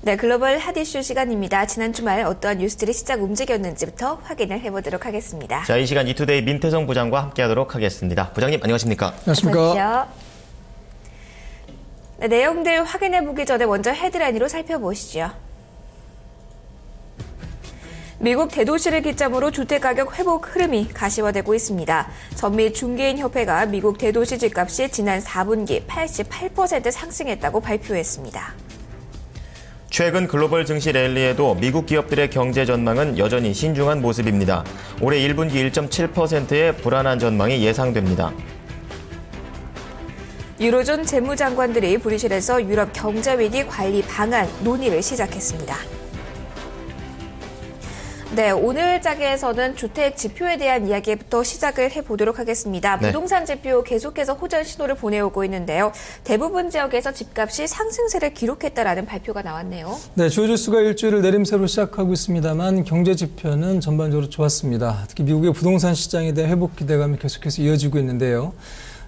네, 글로벌 핫이슈 시간입니다. 지난 주말 어떠한 뉴스들이 시작 움직였는지부터 확인을 해보도록 하겠습니다. 자, 이 시간 이투데이 민태성 부장과 함께하도록 하겠습니다. 부장님, 안녕하십니까? 안녕하십니까? 네, 내용들 확인해보기 전에 먼저 헤드라인으로 살펴보시죠. 미국 대도시를 기점으로 주택가격 회복 흐름이 가시화되고 있습니다. 전미 중개인협회가 미국 대도시 집값이 지난 4분기 88% 상승했다고 발표했습니다. 최근 글로벌 증시 랠리에도 미국 기업들의 경제 전망은 여전히 신중한 모습입니다. 올해 1분기 1.7%의 불안한 전망이 예상됩니다. 유로존 재무장관들이 브뤼셀에서 유럽 경제위기 관리 방안 논의를 시작했습니다. 네, 오늘 장에서는 주택 지표에 대한 이야기부터 시작을 해보도록 하겠습니다. 네. 부동산 지표 계속해서 호전 신호를 보내오고 있는데요. 대부분 지역에서 집값이 상승세를 기록했다라는 발표가 나왔네요. 네, 주요 지수가 일주일을 내림세로 시작하고 있습니다만 경제 지표는 전반적으로 좋았습니다. 특히 미국의 부동산 시장에 대한 회복 기대감이 계속해서 이어지고 있는데요.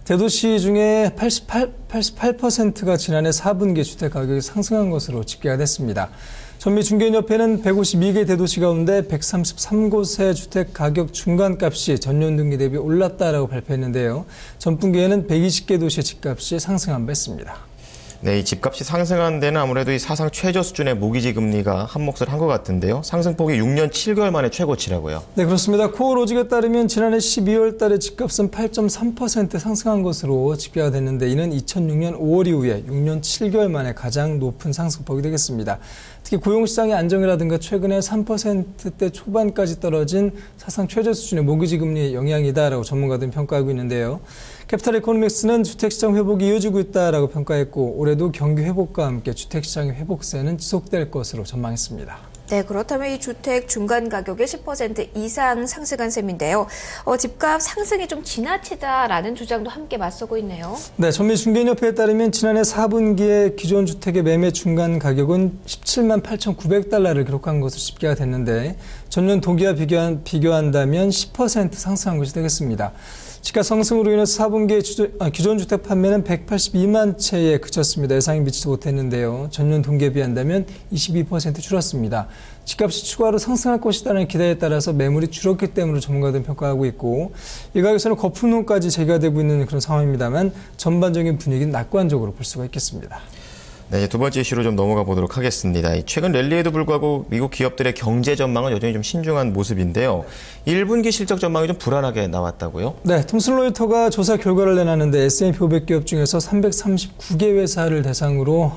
대도시 중에 88%가 지난해 4분기 주택 가격이 상승한 것으로 집계가 됐습니다. 전미 중개인협회는 152개 대도시 가운데 133곳의 주택 가격 중간값이 전년 동기 대비 올랐다라고 발표했는데요. 전분기에는 120개 도시의 집값이 상승한 바 있습니다. 네, 이 집값이 상승한 데는 아무래도 이 사상 최저 수준의 모기지 금리가 한몫을 한 것 같은데요. 상승폭이 6년 7개월 만에 최고치라고요. 네, 그렇습니다. 코어로직에 따르면 지난해 12월 달에 집값은 8.3% 상승한 것으로 집계가 됐는데 이는 2006년 5월 이후에 6년 7개월 만에 가장 높은 상승폭이 되겠습니다. 특히 고용시장의 안정이라든가 최근에 3%대 초반까지 떨어진 사상 최저 수준의 모기지 금리의 영향이다라고 전문가들은 평가하고 있는데요. 캐피탈 이코노믹스는 주택시장 회복이 이어지고 있다라고 평가했고 올해도 경기 회복과 함께 주택시장의 회복세는 지속될 것으로 전망했습니다. 네, 그렇다면 이 주택 중간 가격이 10% 이상 상승한 셈인데요. 집값 상승이 좀 지나치다라는 주장도 함께 맞서고 있네요. 네, 전미 중개인협회에 따르면 지난해 4분기에 기존 주택의 매매 중간 가격은 17만 8,900달러를 기록한 것으로 집계가 됐는데 전년 동기와 비교한다면 10% 상승한 것이 되겠습니다. 집값 상승으로 인해서 4분기의 기존 주택 판매는 182만 채에 그쳤습니다. 예상이 미치지 못했는데요. 전년 동기에 비한다면 22% 줄었습니다. 집값이 추가로 상승할 것이라는 기대에 따라서 매물이 줄었기 때문에 전문가들은 평가하고 있고 일각에서는 거품론까지 제기가 되고 있는 그런 상황입니다만 전반적인 분위기는 낙관적으로 볼 수가 있겠습니다. 네, 두 번째 이슈로 좀 넘어가 보도록 하겠습니다. 최근 랠리에도 불구하고 미국 기업들의 경제 전망은 여전히 좀 신중한 모습인데요. 1분기 실적 전망이 좀 불안하게 나왔다고요? 네, 톰슨 로이터가 조사 결과를 내놨는데 S&P 500 기업 중에서 339개 회사를 대상으로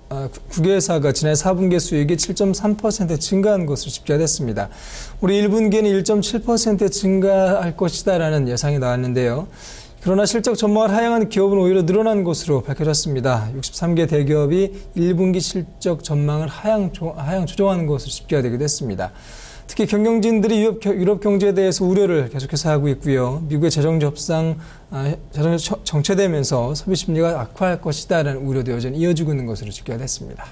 9개 회사가 지난 4분기 수익이 7.3% 증가한 것으로 집계가 됐습니다. 올해 1분기에는 1.7% 증가할 것이다라는 예상이 나왔는데요. 그러나 실적 전망을 하향한 기업은 오히려 늘어난 것으로 밝혀졌습니다. 63개 대기업이 1분기 실적 전망을 하향 조정하는 것으로 집계가 되기도 했습니다. 특히 경영진들이 유럽 경제에 대해서 우려를 계속해서 하고 있고요. 미국의 재정 정체되면서 소비 심리가 악화할 것이다라는 우려도 여전히 이어지고 있는 것으로 집계가 됐습니다.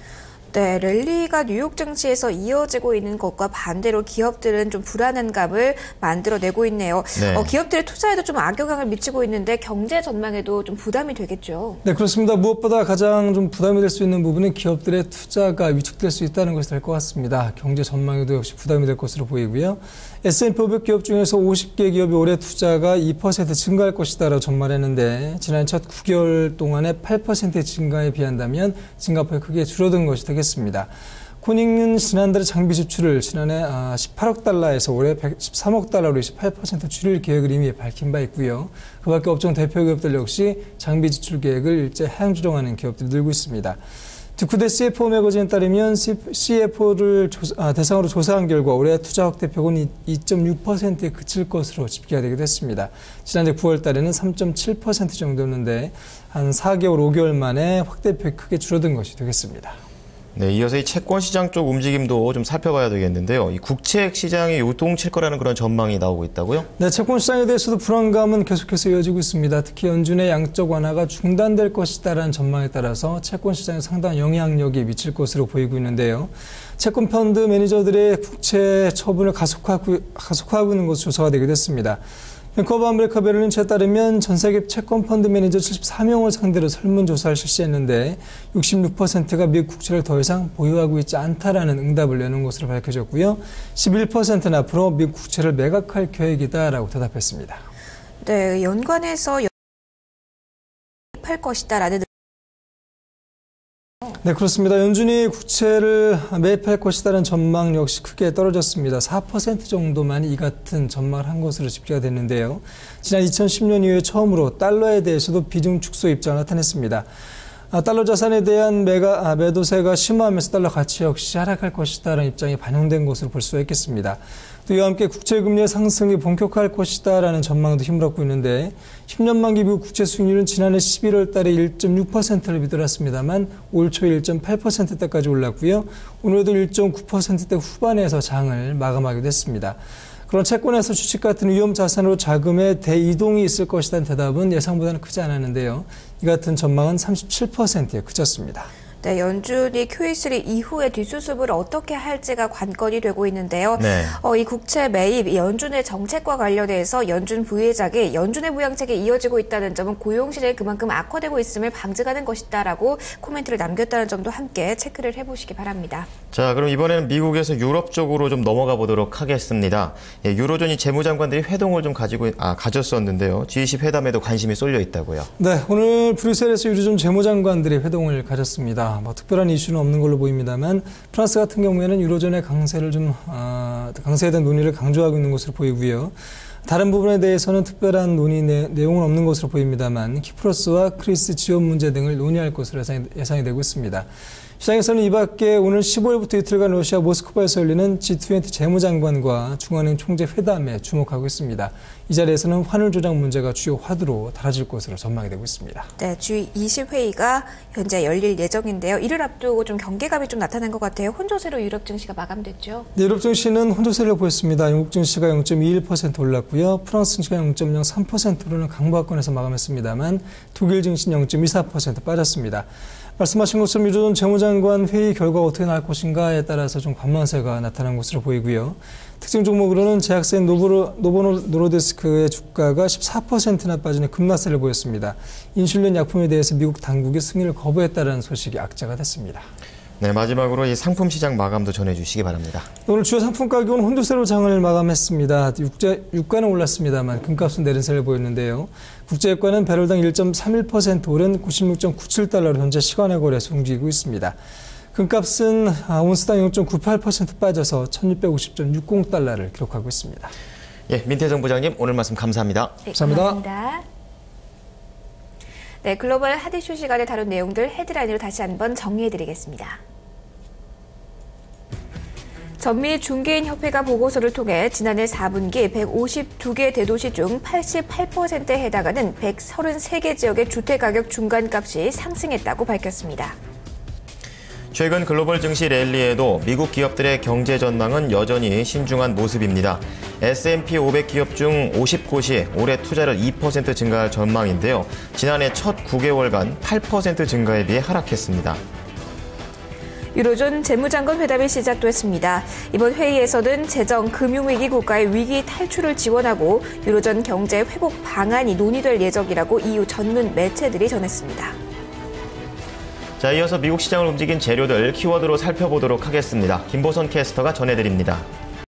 네, 랠리가 뉴욕 증시에서 이어지고 있는 것과 반대로 기업들은 좀 불안한 감을 만들어내고 있네요. 네. 기업들의 투자에도 좀 악영향을 미치고 있는데 경제 전망에도 좀 부담이 되겠죠. 네, 그렇습니다. 무엇보다 가장 좀 부담이 될 수 있는 부분은 기업들의 투자가 위축될 수 있다는 것이 될 것 같습니다. 경제 전망에도 역시 부담이 될 것으로 보이고요. S&P 500 기업 중에서 50개 기업이 올해 투자가 2% 증가할 것이다라고 전망했는데 지난 첫 9개월 동안의 8% 증가에 비한다면 증가폭이 크게 줄어든 것이 되겠습니다. 코닝은 지난달에 장비 지출을 지난해 18억 달러에서 올해 113억 달러로 28% 줄일 계획을 이미 밝힌 바 있고요. 그 밖에 업종 대표 기업들 역시 장비 지출 계획을 일제 하향 조정하는 기업들이 늘고 있습니다. 듀쿠대 CFO 매거진에 따르면 CFO를 대상으로 조사한 결과 올해 투자 확대 폭은 2.6%에 그칠 것으로 집계가 되기도 했습니다. 지난해 9월 달에는 3.7% 정도였는데 한 4개월, 5개월 만에 확대폭이 크게 줄어든 것이 되겠습니다. 네, 이어서 이 채권 시장 쪽 움직임도 좀 살펴봐야 되겠는데요. 이 국채 시장이 요동칠 거라는 그런 전망이 나오고 있다고요? 네, 채권 시장에 대해서도 불안감은 계속해서 이어지고 있습니다. 특히 연준의 양적 완화가 중단될 것이다라는 전망에 따라서 채권 시장에 상당한 영향력이 미칠 것으로 보이고 있는데요. 채권 펀드 매니저들의 국채 처분을 가속화하고 있는 것으로 조사가 되기도 했습니다. 뱅크 오브 아메리카 베를린체에 따르면 전 세계 채권 펀드 매니저 74명을 상대로 설문조사를 실시했는데 66%가 미국 국채를 더 이상 보유하고 있지 않다라는 응답을 내놓은 것으로 밝혀졌고요. 11%는 앞으로 미국 국채를 매각할 계획이다라고 대답했습니다. 네, 연관해서 할 것이다라는. 네, 그렇습니다. 연준이 국채를 매입할 것이라는 전망 역시 크게 떨어졌습니다. 4% 정도만 이 같은 전망을 한 것으로 집계가 됐는데요. 지난 2010년 이후에 처음으로 달러에 대해서도 비중 축소 입장을 나타냈습니다. 달러 자산에 대한 매도세가 심화하면서 달러 가치 역시 하락할 것이다라는 입장이 반영된 것으로 볼 수가 있겠습니다. 또 이와 함께 국채금리의 상승이 본격화할 것이다라는 전망도 힘을 얻고 있는데 10년 만기 미국 국채 수익률은 지난해 11월 달에 1.6%를 비돌았습니다만 올 초에 1.8%대까지 올랐고요. 오늘도 1.9%대 후반에서 장을 마감하기도 했습니다. 그런 채권에서 주식 같은 위험 자산으로 자금의 대이동이 있을 것이라는 대답은 예상보다는 크지 않았는데요. 이 같은 전망은 37%에 그쳤습니다. 네, 연준이 QE3 이후의 뒷수습을 어떻게 할지가 관건이 되고 있는데요. 네. 이 국채 매입, 연준의 정책과 관련해서 연준 부의장이 연준의 부양책이 이어지고 있다는 점은 고용 시장이 그만큼 악화되고 있음을 방증하는 것이다라고 코멘트를 남겼다는 점도 함께 체크를 해보시기 바랍니다. 자, 그럼 이번에는 미국에서 유럽 쪽으로 좀 넘어가 보도록 하겠습니다. 예, 유로존이 재무장관들이 회동을 좀 가졌었는데요. G20 회담에도 관심이 쏠려 있다고요. 네, 오늘 브뤼셀에서 유로존 재무장관들이 회동을 가졌습니다. 특별한 이슈는 없는 걸로 보입니다만 프랑스 같은 경우에는 유로존의 강세에 대한 논의를 강조하고 있는 것으로 보이고요. 다른 부분에 대해서는 특별한 논의 내용은 없는 것으로 보입니다만 키프로스와 그리스 지원 문제 등을 논의할 것으로 예상이 되고 있습니다. 시장에서는 이 밖에 오늘 15일부터 이틀간 러시아 모스크바에서 열리는 G20 재무장관과 중앙은행 총재 회담에 주목하고 있습니다. 이 자리에서는 환율 조작 문제가 주요 화두로 달아질 것으로 전망이 되고 있습니다. 네, G20 회의가 현재 열릴 예정인데요. 이를 앞두고 좀 경계감이 좀 나타난 것 같아요. 혼조세로 유럽 증시가 마감됐죠. 네, 유럽 증시는 혼조세를 보였습니다. 영국 증시가 0.21% 올랐고요. 프랑스 증시가 0.03%로는 강보합권에서 마감했습니다만 독일 증시는 0.24% 빠졌습니다. 말씀하신 것처럼 유로존 재무장관 회의 결과가 어떻게 나올 것인가에 따라서 좀 관망세가 나타난 것으로 보이고요. 특징 종목으로는 제약사인 노보 노르디스크의 주가가 14%나 빠지는 급락세를 보였습니다. 인슐린 약품에 대해서 미국 당국이 승인을 거부했다는 소식이 악재가 됐습니다. 네, 마지막으로 이 상품 시장 마감도 전해주시기 바랍니다. 오늘 주요 상품 가격은 혼조세로 장을 마감했습니다. 유가는 올랐습니다만 금값은 내린 세를 보였는데요. 국제유가는 배럴당 1.31% 오른 96.97달러로 현재 시간의 거래에서 움직이고 있습니다. 금값은 온스당 0.98% 빠져서 1650.60달러를 기록하고 있습니다. 예, 민태정 부장님 오늘 말씀 감사합니다. 네, 감사합니다. 고맙습니다. 네, 글로벌 핫 이슈 시간에 다룬 내용들 헤드라인으로 다시 한번 정리해드리겠습니다. 전미 중개인 협회가 보고서를 통해 지난해 4분기 152개 대도시 중 88%에 해당하는 133개 지역의 주택가격 중간값이 상승했다고 밝혔습니다. 최근 글로벌 증시 랠리에도 미국 기업들의 경제 전망은 여전히 신중한 모습입니다. S&P 500 기업 중 50곳이 올해 투자를 2% 증가할 전망인데요. 지난해 첫 9개월간 8% 증가에 비해 하락했습니다. 유로존 재무장관 회담이 시작됐습니다. 이번 회의에서는 재정, 금융위기 국가의 위기 탈출을 지원하고 유로존 경제 회복 방안이 논의될 예정이라고 EU 전문 매체들이 전했습니다. 자, 이어서 미국 시장을 움직인 재료들 키워드로 살펴보도록 하겠습니다. 김보선 캐스터가 전해드립니다.